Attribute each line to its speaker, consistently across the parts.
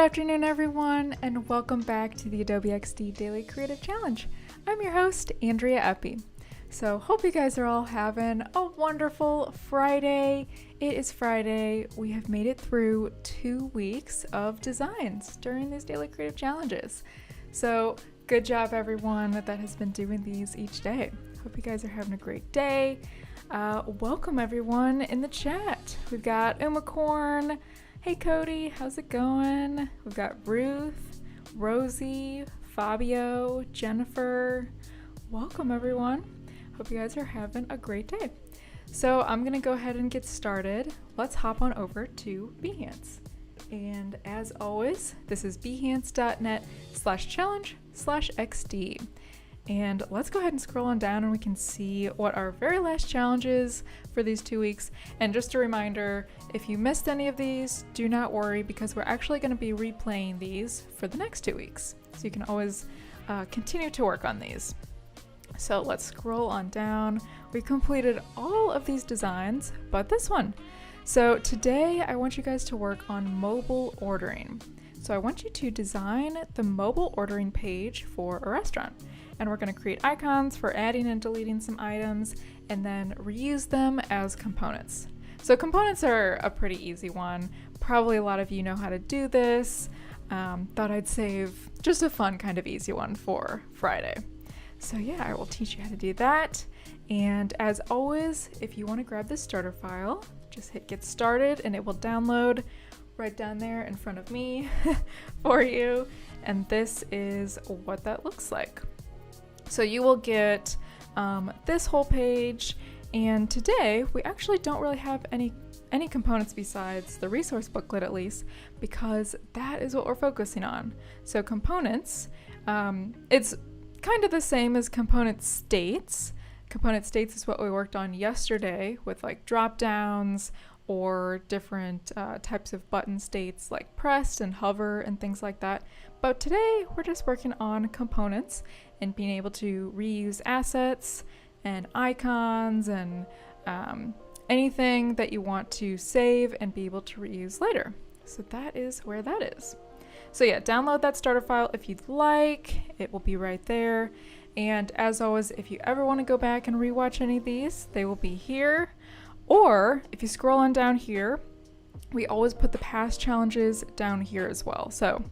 Speaker 1: afternoon, everyone, and welcome back to the Adobe XD Daily Creative Challenge. I'm your host, Andrea Eppy. So hope you guys are all having a wonderful Friday. It is Friday. We have made it through 2 weeks of designs during these Daily Creative Challenges. So good job, everyone, that has been doing these each day. Hope you guys are having a great day. Welcome, everyone, in the chat. We've got Umacorn. Hey Cody, how's it going? We've got Ruth, Rosie, Fabio, Jennifer. Welcome everyone. Hope you guys are having a great day. So I'm gonna go ahead and get started. Let's hop on over to Behance. And as always, this is behance.net/challenge/XD. And let's go ahead and scroll on down and we can see what our very last challenge is for these 2 weeks. And just a reminder, if you missed any of these, do not worry because we're actually going to be replaying these for the next 2 weeks. So you can always continue to work on these. So let's scroll on down. We completed all of these designs, but this one. So today I want you guys to work on mobile ordering. So I want you to design the mobile ordering page for a restaurant. And we're going to create icons for adding and deleting some items and then reuse them as components. So components are a pretty easy one. Probably a lot of you know how to do this. Thought I'd save just a fun kind of easy one for Friday. So yeah, I will teach you how to do that. And as always, if you want to grab the starter file, just hit get started and it will download right down there in front of me for you. And this is what that looks like. So you will get this whole page, and today we actually don't really have any components besides the resource booklet, at least, because that is what we're focusing on. So components, it's kind of the same as component states. Component states is what we worked on yesterday with like drop downs or different types of button states like pressed and hover and things like that. But today we're just working on components and being able to reuse assets and icons and anything that you want to save and be able to reuse later. So that is where that is. So yeah, download that starter file if you'd like. It will be right there. And as always, if you ever want to go back and rewatch any of these, they will be here. Or if you scroll on down here, we always put the past challenges down here as well. So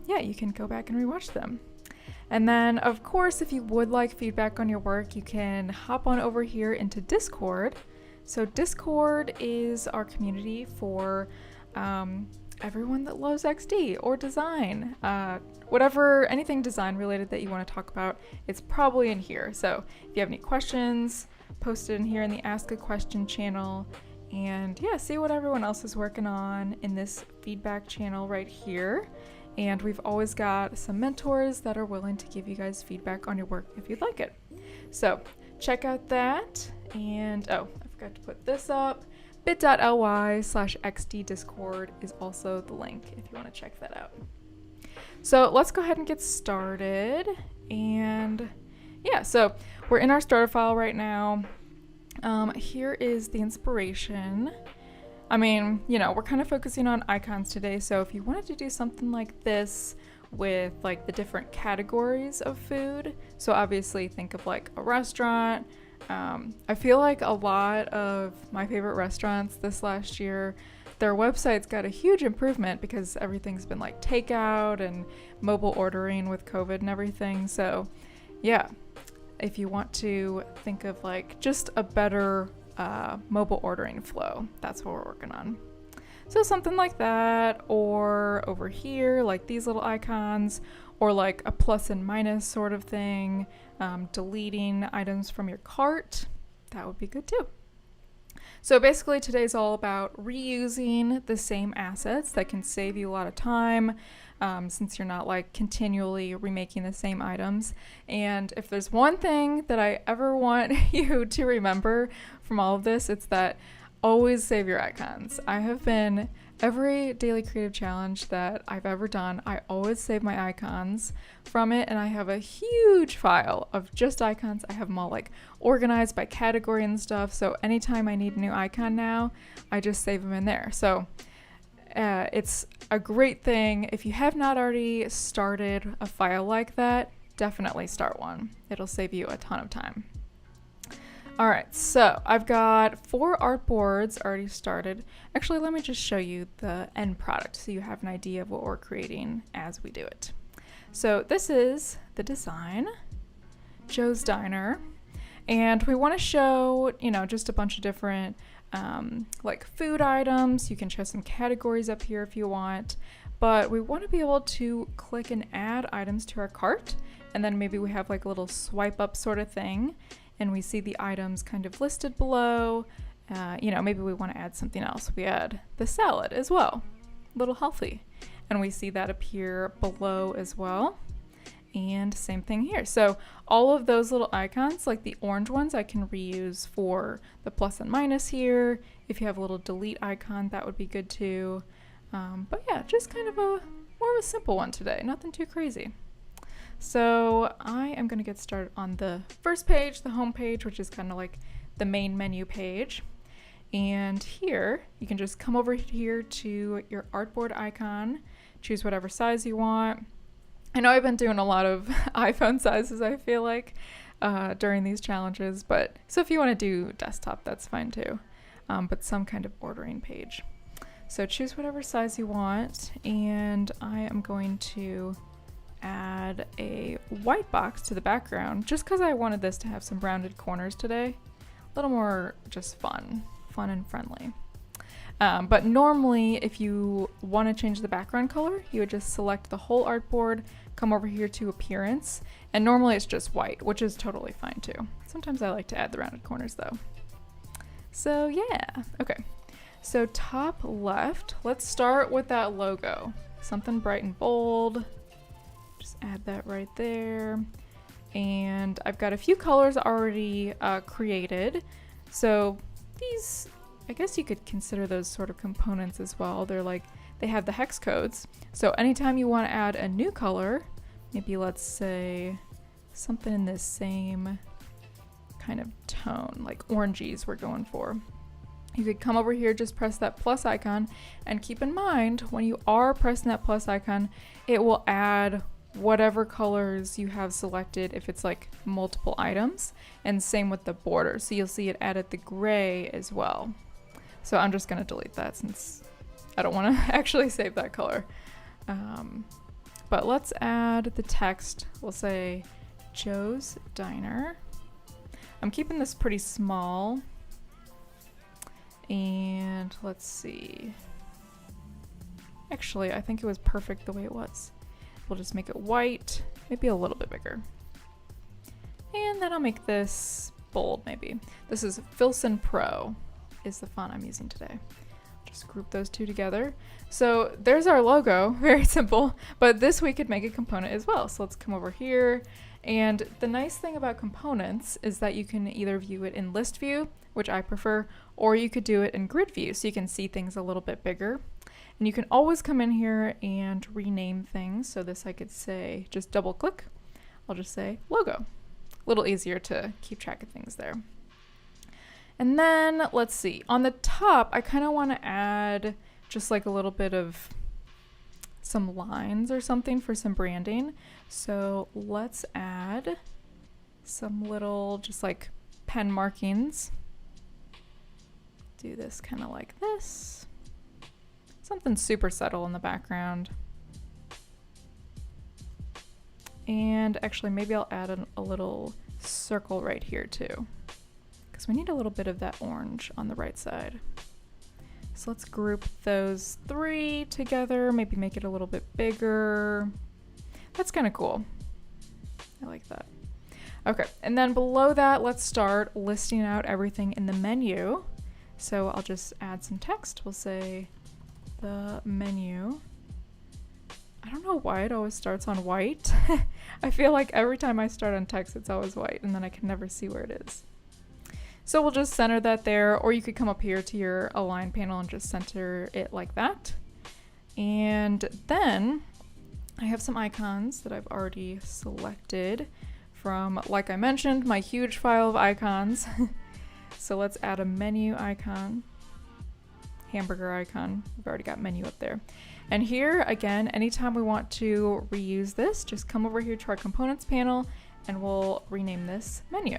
Speaker 1: yeah, you can go back and rewatch them. And then of course, if you would like feedback on your work, you can hop on over here into Discord. So Discord is our community for everyone that loves XD or design. Anything design related that you want to talk about, it's probably in here. So if you have any questions, post it in here in the Ask a Question channel. And yeah, see what everyone else is working on in this feedback channel right here. And we've always got some mentors that are willing to give you guys feedback on your work if you'd like it. So check out that. And oh, I forgot to put this up. bit.ly/XD Discord is also the link if you want to check that out. So let's go ahead and get started. And yeah, so we're in our starter file right now. Here is the inspiration. I mean, you know, we're kind of focusing on icons today. So if you wanted to do something like this with like the different categories of food, so obviously think of like a restaurant. I feel like a lot of my favorite restaurants this last year, their websites got a huge improvement because everything's been like takeout and mobile ordering with COVID and everything. So yeah, if you want to think of like just a better mobile ordering flow, that's what we're working on. So something like that, or over here, like these little icons, or like a plus and minus sort of thing, deleting items from your cart, that would be good too. So basically today's all about reusing the same assets that can save you a lot of time, since you're not like continually remaking the same items. And if there's one thing that I ever want you to remember from all of this, it's that always save your icons. I have been every daily creative challenge that I've ever done, I always save my icons from it, and I have a huge file of just icons. I have them all like organized by category and stuff, so anytime I need a new icon now, I just save them in there. So It's a great thing. If you have not already started a file like that, definitely start one. It'll save you a ton of time. All right, so I've got 4 artboards already started. Actually, let me just show you the end product so you have an idea of what we're creating as we do it. So this is the design, Joe's Diner, and we want to show, just a bunch of different like food items. You can show some categories up here if you want, but we want to be able to click and add items to our cart, and then maybe we have like a little swipe up sort of thing, and we see the items kind of listed below. Maybe we want to add something else. We add the salad as well, a little healthy, and we see that appear below as well. And same thing here. So all of those little icons, like the orange ones, I can reuse for the plus and minus here. If you have a little delete icon, that would be good too. But yeah, just kind of more of a simple one today, nothing too crazy. So I am going to get started on the first page, the home page, which is kind of like the main menu page. And here you can just come over here to your artboard icon, choose whatever size you want. I know I've been doing a lot of iPhone sizes, I feel like, during these challenges, but so if you want to do desktop, that's fine too, but some kind of ordering page. So choose whatever size you want, and I am going to add a white box to the background just because I wanted this to have some rounded corners today. A little more just fun and friendly. But normally, if you want to change the background color, you would just select the whole artboard, come over here to appearance, and normally it's just white, which is totally fine too. Sometimes I like to add the rounded corners though. So yeah, okay. So top left, let's start with that logo. Something bright and bold. Just add that right there. And I've got a few colors already created. So these, I guess you could consider those sort of components as well. They have the hex codes. So anytime you want to add a new color, maybe let's say something in this same kind of tone, like oranges we're going for. You could come over here, just press that plus icon, and keep in mind when you are pressing that plus icon, it will add whatever colors you have selected if it's like multiple items, and same with the border. So you'll see it added the gray as well. So I'm just going to delete that since I don't want to actually save that color. But let's add the text. We'll say Joe's Diner. I'm keeping this pretty small. And let's see. Actually, I think it was perfect the way it was. We'll just make it white, maybe a little bit bigger. And then I'll make this bold maybe. This is Filson Pro is the font I'm using today. Just group those two together. So there's our logo, very simple, but this we could make a component as well. So let's come over here. And the nice thing about components is that you can either view it in list view, which I prefer, or you could do it in grid view so you can see things a little bit bigger. And you can always come in here and rename things. So this I could say, just double click. I'll just say logo. A little easier to keep track of things there. And then let's see, on the top, I kind of want to add just like a little bit of some lines or something for some branding. So let's add some little just like pen markings. Do this kind of like this. Something super subtle in the background. And actually maybe I'll add a little circle right here too, because we need a little bit of that orange on the right side. So let's group those three together, maybe make it a little bit bigger. That's kind of cool. I like that. Okay, and then below that, let's start listing out everything in the menu. So I'll just add some text. We'll say the menu. I don't know why it always starts on white. I feel like every time I start on text, it's always white, and then I can never see where it is. So we'll just center that there, or you could come up here to your align panel and just center it like that. And then I have some icons that I've already selected from, like I mentioned, my huge file of icons. So let's add a menu icon. hamburger icon. We've already got menu up there. And here, again, anytime we want to reuse this, just come over here to our components panel and we'll rename this menu.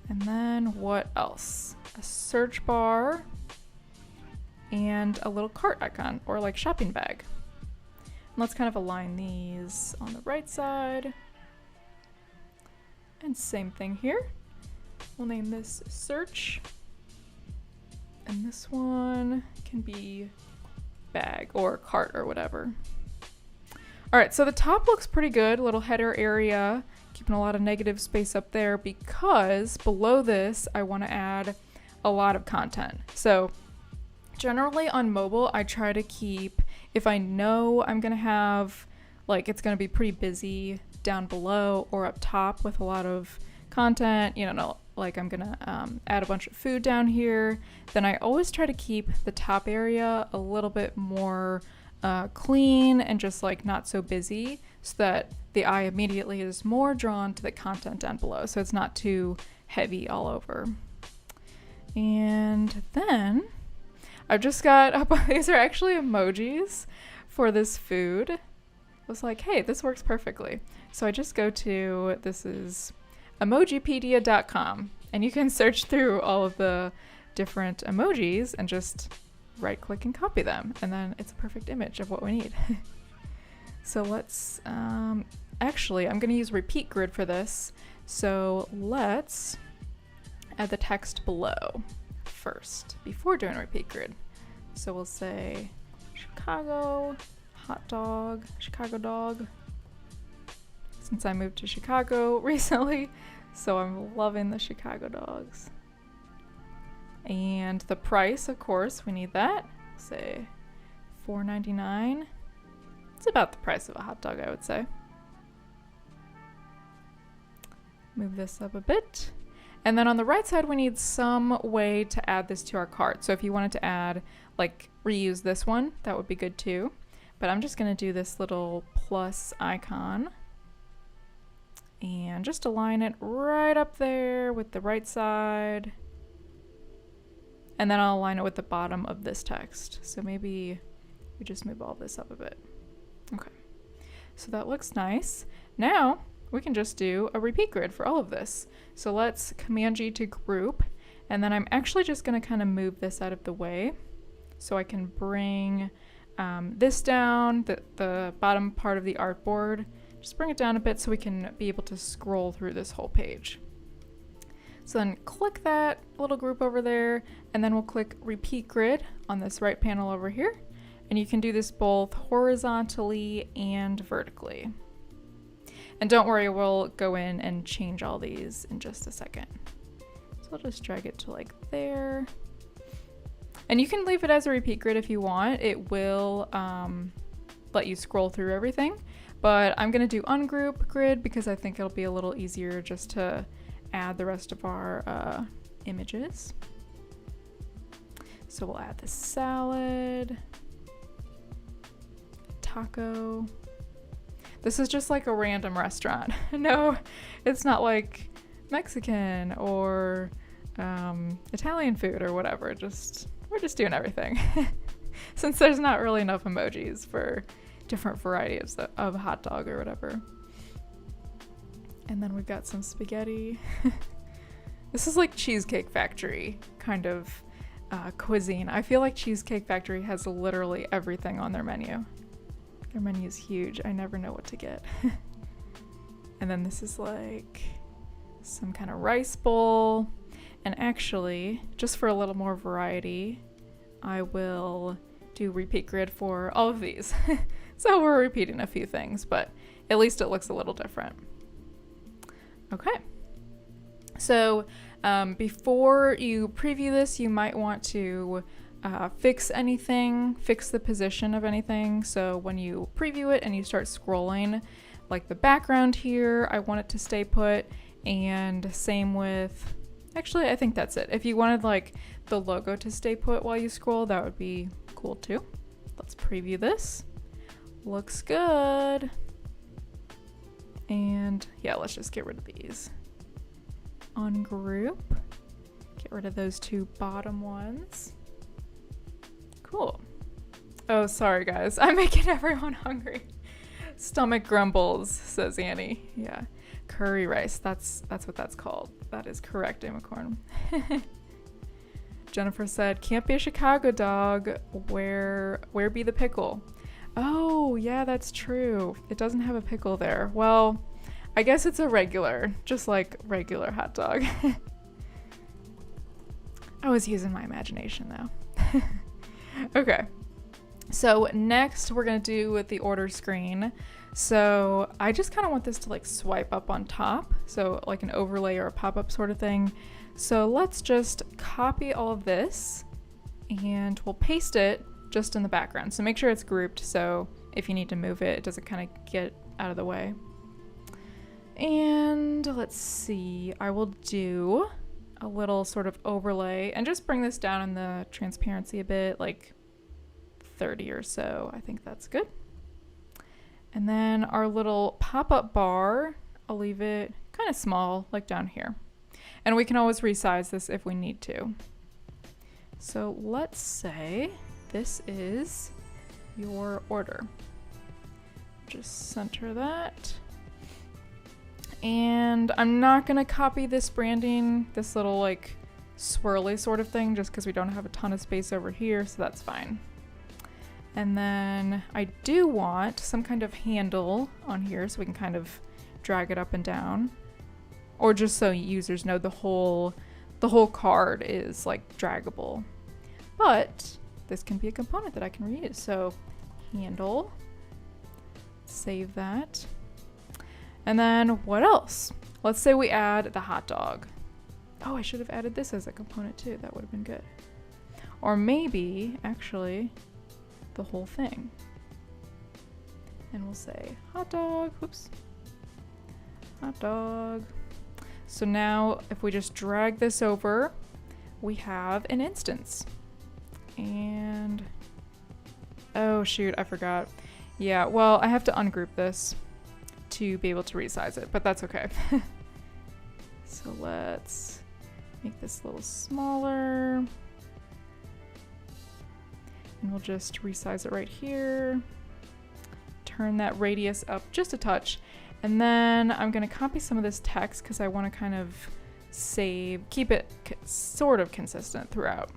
Speaker 1: And then what else? A search bar and a little cart icon or like shopping bag. And let's kind of align these on the right side. And same thing here. We'll name this search. And this one can be bag or cart or whatever. All right, so the top looks pretty good, little header area, keeping a lot of negative space up there because below this, I want to add a lot of content. So generally on mobile, I try to keep, if I know I'm going to have, like it's going to be pretty busy down below or up top with a lot of content, you know, like I'm gonna add a bunch of food down here, then I always try to keep the top area a little bit more clean and just like not so busy so that the eye immediately is more drawn to the content down below, so it's not too heavy all over. And then I've just got these are actually emojis for this food. I was like, hey, this works perfectly. So I just go to, this is emojipedia.com, and you can search through all of the different emojis and just right click and copy them, and then it's a perfect image of what we need. So let's actually I'm going to use repeat grid for this, so let's add the text below first before doing repeat grid. So we'll say Chicago hot dog, Chicago dog, since I moved to Chicago recently, so I'm loving the Chicago dogs. And the price, of course, we need that. Say $4.99. It's about the price of a hot dog, I would say. Move this up a bit. And then on the right side, we need some way to add this to our cart. So if you wanted to add, like reuse this one, that would be good too. But I'm just gonna do this little plus icon and just align it right up there with the right side. And then I'll align it with the bottom of this text. So maybe we just move all this up a bit. Okay, so that looks nice. Now we can just do a repeat grid for all of this. So let's Command G to group, and then I'm actually just gonna kind of move this out of the way so I can bring this down, the bottom part of the artboard. Just bring it down a bit so we can be able to scroll through this whole page. So then click that little group over there, and then we'll click repeat grid on this right panel over here. And you can do this both horizontally and vertically. And don't worry, we'll go in and change all these in just a second. So I'll just drag it to like there. And you can leave it as a repeat grid if you want. It will let you scroll through everything. But I'm gonna do ungroup grid because I think it'll be a little easier just to add the rest of our images. So we'll add the salad, taco. This is just like a random restaurant. No, it's not like Mexican or Italian food or whatever. We're just doing everything. Since there's not really enough emojis for different varieties of hot dog or whatever. And then we've got some spaghetti. This is like Cheesecake Factory kind of cuisine. I feel like Cheesecake Factory has literally everything on their menu. Their menu is huge. I never know what to get. And then this is like some kind of rice bowl. And actually, just for a little more variety, I will do repeat grid for all of these. So we're repeating a few things, but at least it looks a little different. Okay. So before you preview this, you might want to fix anything, fix the position of anything. So when you preview it and you start scrolling, like the background here, I want it to stay put, and same with, actually I think that's it. If you wanted like the logo to stay put while you scroll, that would be cool too. Let's preview this. Looks good. And yeah, let's just get rid of these. Ungroup. Get rid of those two bottom ones. Cool. Oh, sorry guys. I'm making everyone hungry. Stomach grumbles, says Annie. Yeah. Curry rice. That's what that's called. That is correct, Amacorn. Jennifer said, can't be a Chicago dog. Where be the pickle? Oh, yeah, that's true. It doesn't have a pickle there. Well, I guess it's a regular, just like regular hot dog. I was using my imagination though. Okay. So next we're going to do with the order screen. So I just kind of want this to like swipe up on top. So like an overlay or a pop-up sort of thing. So let's just copy all of this and we'll paste it just in the background. So make sure it's grouped so if you need to move it, it doesn't kind of get out of the way. And let's see, I will do a little sort of overlay and just bring this down in the transparency a bit, like 30 or so. I think that's good. And then our little pop-up bar, I'll leave it kind of small, like down here. And we can always resize this if we need to. So let's say this is your order. Just center that. And I'm not gonna copy this branding, this little like swirly sort of thing, just because we don't have a ton of space over here, so that's fine. And then I do want some kind of handle on here so we can kind of drag it up and down. Or just so users know the whole card is like draggable. But this can be a component that I can reuse. So handle, save that. And then what else? Let's say we add the hot dog. Oh, I should have added this as a component too. That would have been good. Or maybe actually the whole thing. And we'll say hot dog, whoops, hot dog. So now if we just drag this over, we have an instance. And oh shoot, I forgot. Yeah, well, I have to ungroup this to be able to resize it, but that's okay. So let's make this a little smaller. And we'll just resize it right here. Turn that radius up just a touch. And then I'm gonna copy some of this text because I wanna kind of keep it sort of consistent throughout.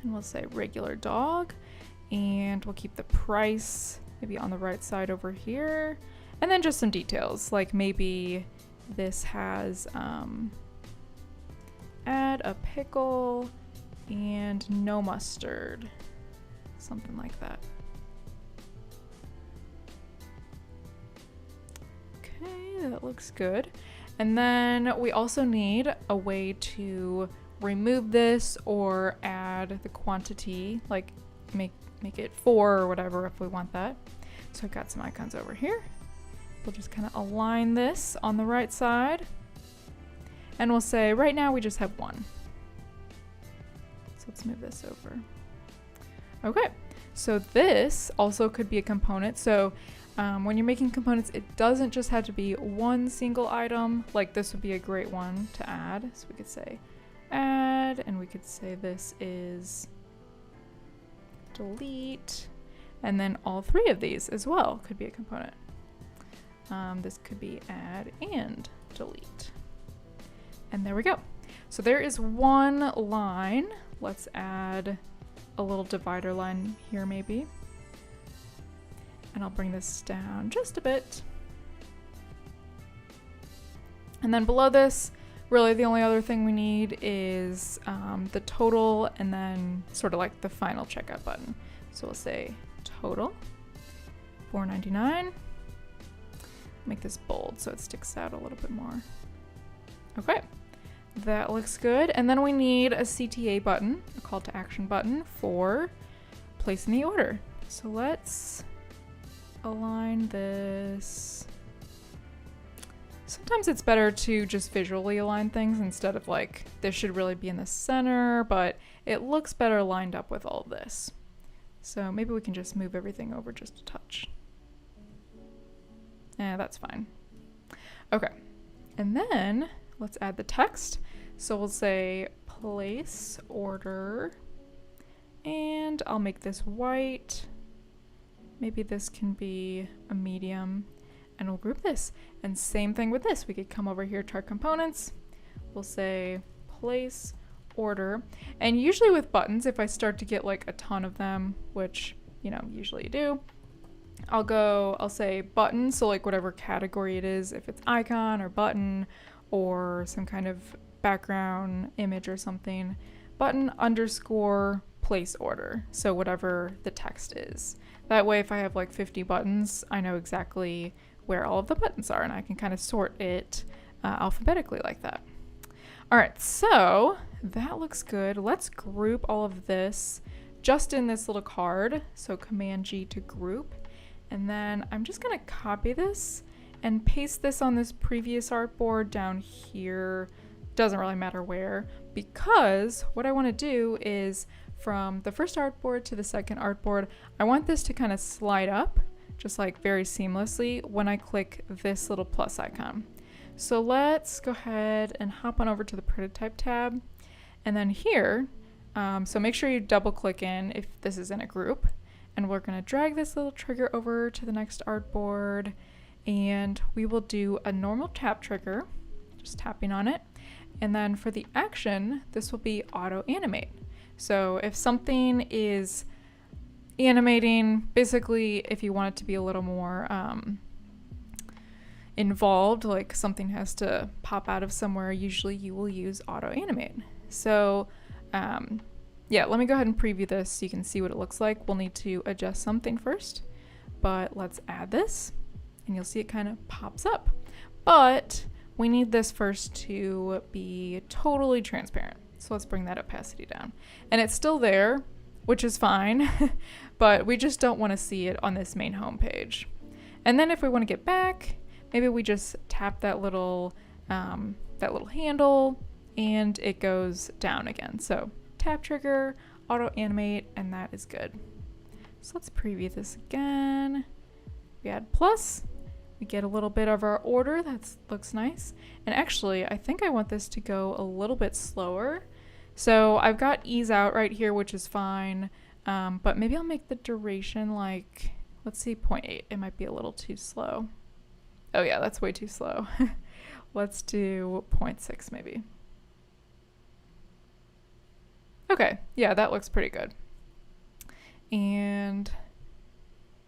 Speaker 1: And we'll say regular dog, and we'll keep the price maybe on the right side over here. And then just some details, like maybe this has add a pickle and no mustard, something like that. Okay, that looks good. And then we also need a way to remove this or add the quantity, like make it 4 or whatever if we want that. So I've got some icons over here. We'll just kind of align this on the right side. And we'll say right now we just have 1. So let's move this over. Okay, so this also could be a component. So when you're making components, it doesn't just have to be one single item. Like this would be a great one to add. So we could say add, and we could say this is delete. And then all 3 of these as well could be a component. This could be add and delete. And there we go. So there is one line. Let's add a little divider line here maybe. And I'll bring this down just a bit. And then below this, really the only other thing we need is the total and then sort of like the final checkout button. So we'll say total, $4.99. Make this bold so it sticks out a little bit more. Okay, that looks good. And then we need a CTA button, a call to action button for placing the order. So let's align this. Sometimes it's better to just visually align things instead of like, this should really be in the center, but it looks better lined up with all of this. So maybe we can just move everything over just a touch. Yeah, that's fine. Okay, and then let's add the text. So we'll say place order, And I'll make this white. Maybe this can be a medium, and we'll group this. And same thing with this. We could come over here to our components. We'll say place order. And usually with buttons, if I start to get like a ton of them, which, you know, usually you do, I'll say button. So like whatever category it is, if it's icon or button or some kind of background image or something, button underscore place order. So whatever the text is. That way, if I have like 50 buttons, I know exactly where all of the buttons are, and I can kind of sort it alphabetically like that. All right, so that looks good. Let's group all of this just in this little card. So Command G to group. And then I'm just gonna copy this and paste this on this previous artboard down here. Doesn't really matter where, because what I wanna do is from the first artboard to the second artboard, I want this to kind of slide up, just like very seamlessly when I click this little plus icon. So let's go ahead and hop on over to the prototype tab. And then here, so make sure you double click in if this is in a group. And we're gonna drag this little trigger over to the next artboard, and we will do a normal tap trigger, just tapping on it. And then for the action, this will be auto animate. So if something is animating, basically if you want it to be a little more involved, like something has to pop out of somewhere, usually you will use auto animate. So yeah, let me go ahead and preview this so you can see what it looks like. We'll need to adjust something first, but let's add this and you'll see it kind of pops up. But we need this first to be totally transparent. So let's bring that opacity down. And it's still there, which is fine, but we just don't want to see it on this main home page. And then if we want to get back, maybe we just tap that little handle and it goes down again. So tap trigger, auto animate, and that is good. So let's preview this again. We add plus. We get a little bit of our order. That looks nice. And actually, I think I want this to go a little bit slower. So I've got ease out right here, which is fine. But maybe I'll make the duration like, let's see, 0.8. It might be a little too slow. Oh yeah, that's way too slow. Let's do 0.6 maybe. Okay, yeah, that looks pretty good. And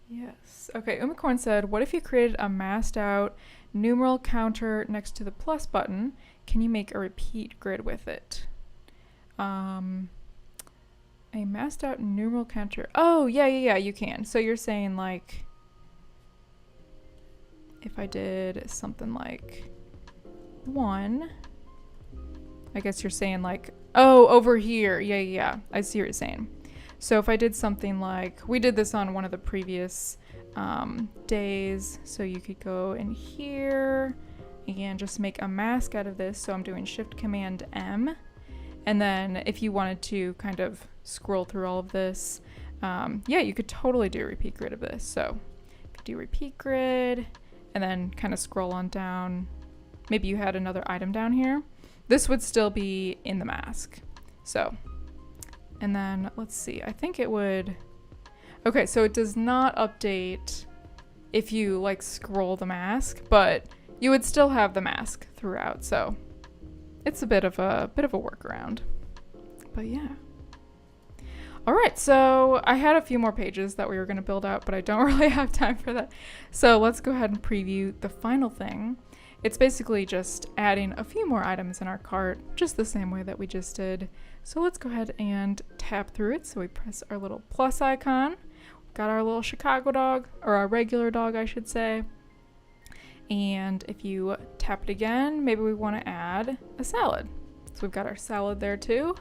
Speaker 1: yes. Okay, Umicorn said, what if you created a masked out numeral counter next to the plus button? Can you make a repeat grid with it? A masked out numeral counter. Oh, yeah, you can. So you're saying like, if I did something like 1, I guess you're saying like, oh, over here. Yeah. I see what you're saying. So if I did something like, we did this on one of the previous days, so you could go in here and just make a mask out of this. So I'm doing Shift Command M. And then if you wanted to kind of scroll through all of this, yeah, you could totally do a repeat grid of this. So if you do repeat grid and then kind of scroll on down, maybe you had another item down here, this would still be in the mask. So, and then let's see, I think it would, okay, so it does not update if you like scroll the mask, but you would still have the mask throughout. So it's a bit of a workaround, but yeah. All right, so I had a few more pages that we were gonna build out, but I don't really have time for that. So let's go ahead and preview the final thing. It's basically just adding a few more items in our cart, just the same way that we just did. So let's go ahead and tap through it. So we press our little plus icon. We've got our little Chicago dog, or our regular dog, I should say. And if you tap it again, maybe we want to add a salad. So we've got our salad there too.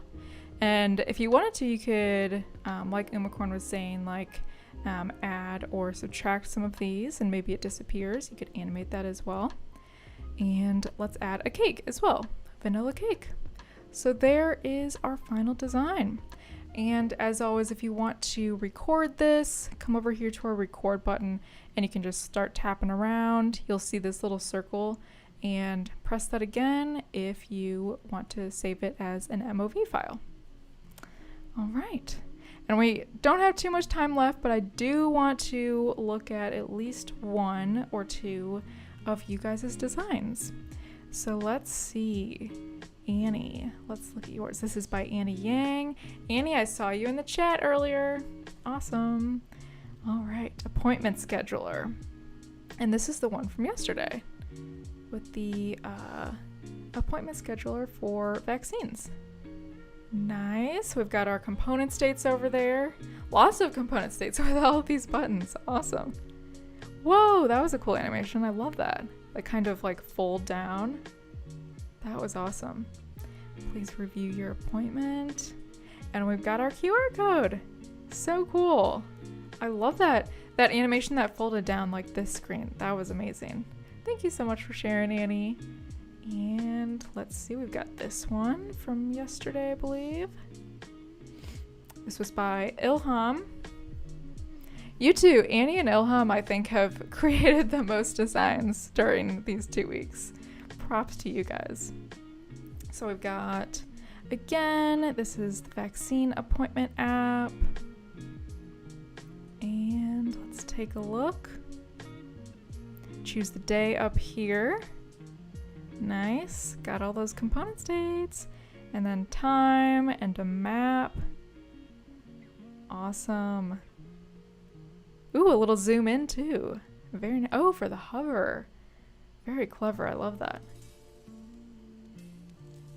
Speaker 1: And if you wanted to, you could, like Umicorn was saying, like add or subtract some of these and maybe it disappears. You could animate that as well. And let's add a cake as well, vanilla cake. So there is our final design. And as always, if you want to record this, come over here to our record button and you can just start tapping around. You'll see this little circle and press that again if you want to save it as an MOV file. All right. And we don't have too much time left, but I do want to look at least one or two of you guys' designs. So let's see. Annie, let's look at yours. This is by Annie Yang. Annie, I saw you in the chat earlier. Awesome. All right, appointment scheduler. And this is the one from yesterday with the appointment scheduler for vaccines. Nice. We've got our component states over there. Lots of component states with all of these buttons. Awesome. Whoa, that was a cool animation. I love that. Like kind of like fold down. That was awesome. Please review your appointment. And we've got our QR code. So cool. I love that animation that folded down like this screen. That was amazing. Thank you so much for sharing, Annie. And let's see, we've got this one from yesterday, I believe. This was by Ilham. You two, Annie and Ilham, I think, have created the most designs during these 2 weeks. Props to you guys. So we've got, again, this is the vaccine appointment app. And let's take a look. Choose the day up here. Nice. Got all those component states. And then time and a map. Awesome. Ooh, a little zoom in too. Very nice. Oh, for the hover. Very clever. I love that.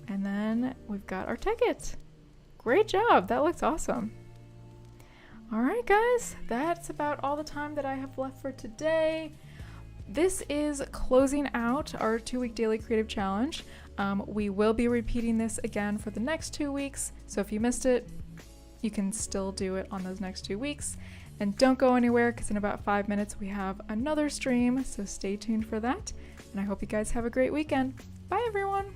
Speaker 1: And then we've got our ticket. Great job. That looks awesome. All right, guys. That's about all the time that I have left for today. This is closing out our 2-week daily creative challenge. We will be repeating this again for the next 2 weeks. So if you missed it, you can still do it on those next 2 weeks. And don't go anywhere because in about 5 minutes we have another stream. So stay tuned for that. And I hope you guys have a great weekend. Bye, everyone.